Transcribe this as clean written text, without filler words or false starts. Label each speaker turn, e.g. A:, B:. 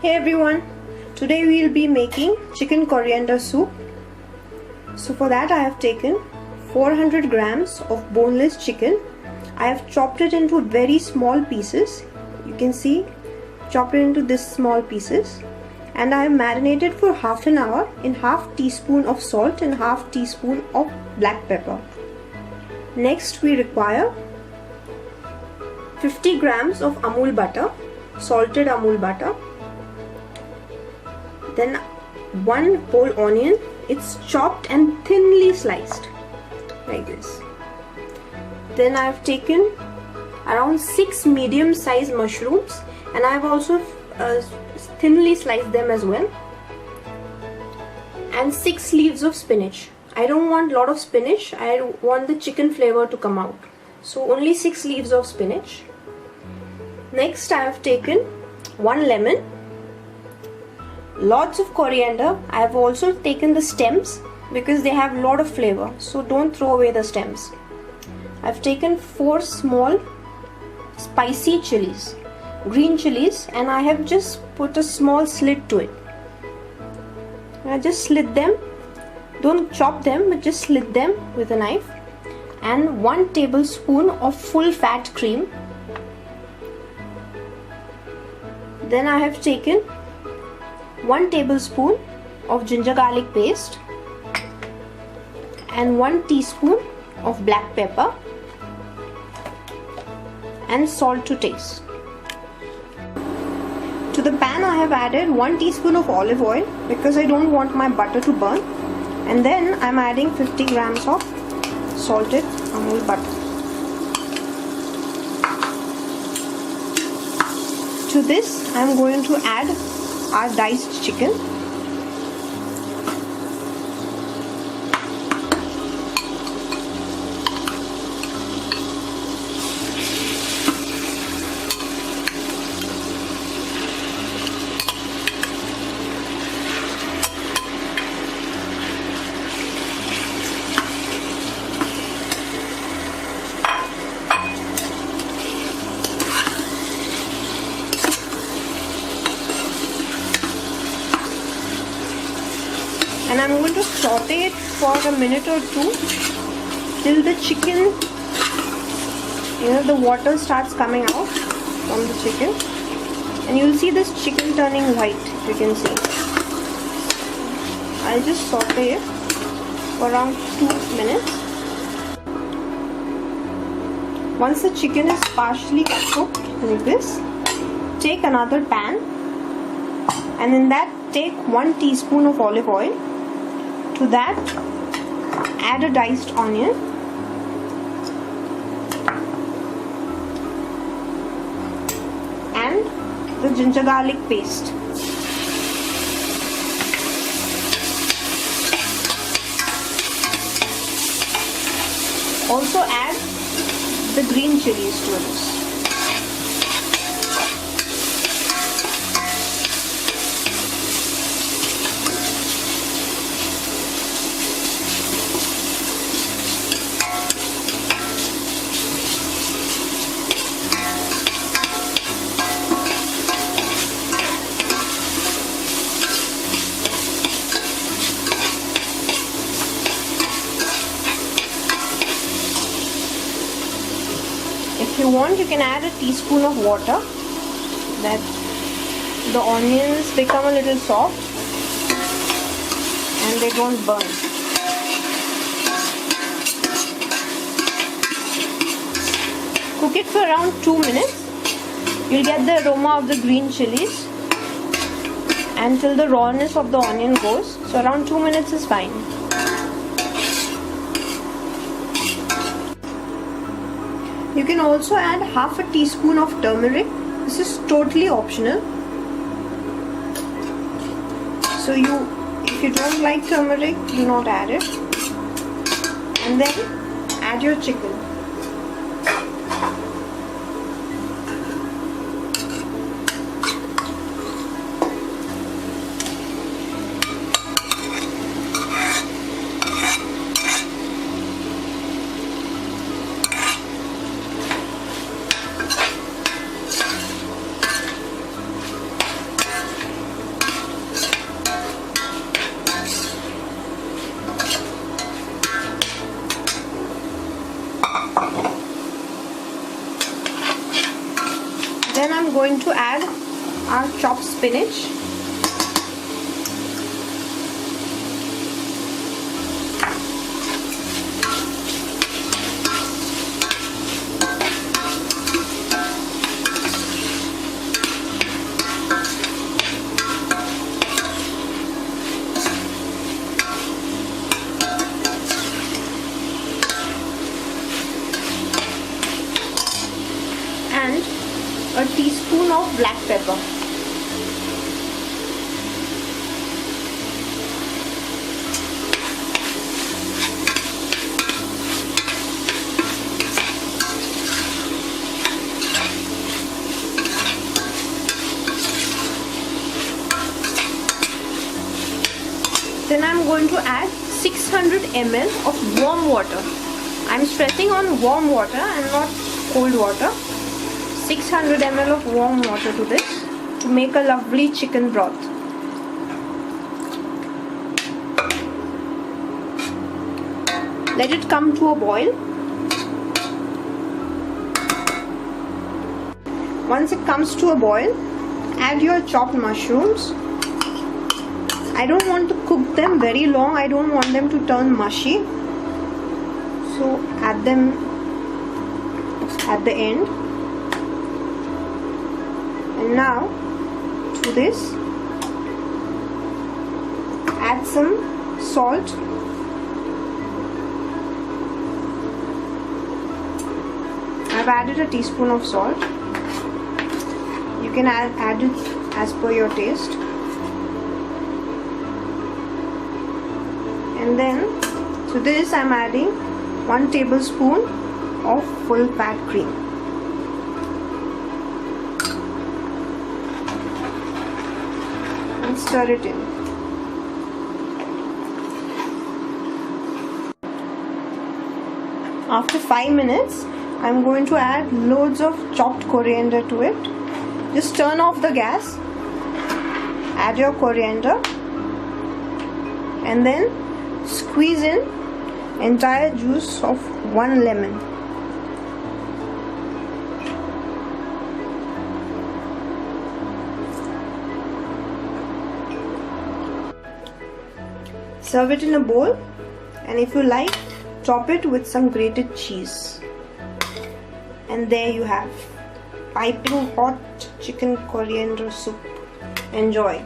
A: Hey everyone, today we will be making chicken coriander soup. So for that I have taken 400 grams of boneless chicken. I have chopped it into very small pieces. You can see, chopped it into this small pieces. And I have marinated for half an hour in half teaspoon of salt and half teaspoon of black pepper. Next we require 50 grams of Amul butter, salted Amul butter. Then one whole onion, it's chopped and thinly sliced like this. Then I have taken around 6 medium sized mushrooms and I have also thinly sliced them as well, and 6 leaves of spinach. I don't want a lot of spinach, I want the chicken flavor to come out, so only 6 leaves of spinach. Next I have taken 1 lemon, lots of coriander. I have also taken the stems because they have a lot of flavor, so don't throw away the stems. I have taken 4 small spicy chilies, green chilies, and I have just put a small slit to it. I just slit them, don't chop them but just slit them with a knife. And 1 tablespoon of full fat cream. Then I have taken 1 tablespoon of ginger garlic paste and 1 teaspoon of black pepper and salt to taste. To the pan I have added 1 teaspoon of olive oil because I don't want my butter to burn, and then I am adding 50 grams of salted Amul butter. To this I am going to add our diced chicken. And I'm going to saute it for a minute or two till the chicken, the water starts coming out from the chicken, and you'll see this chicken turning white. You can see. I'll just saute it for around 2 minutes. Once the chicken is partially cooked like this, take another pan and in that take 1 teaspoon of olive oil. To that add a diced onion and the ginger garlic paste. Also add the green chilies to this. If you want, you can add a teaspoon of water, that the onions become a little soft and they don't burn. Cook it for around 2 minutes. You'll get the aroma of the green chilies until the rawness of the onion goes. So around 2 minutes is fine. You can also add half a teaspoon of turmeric. This is totally optional. So if you don't like turmeric, do not add it. And then add your chicken. going to add our chopped spinach. And a teaspoon of black pepper. Then I'm going to add 600 ml of warm water. I'm stressing on warm water and not cold water. 600 ml of warm water to this to make a lovely chicken broth. Let it come to a boil. Once it comes to a boil, add your chopped mushrooms. I don't want to cook them very long. I don't want them to turn mushy. So add them at the end. And now to this, add some salt. I've added a teaspoon of salt. You can add it as per your taste. And then to this I'm adding 1 tablespoon of full fat cream. And stir it in. After 5 minutes, I'm going to add loads of chopped coriander to it. Just turn off the gas, add your coriander, and then squeeze in entire juice of 1 lemon. Serve it in a bowl, and if you like, top it with some grated cheese. And there you have piping hot chicken coriander soup. Enjoy.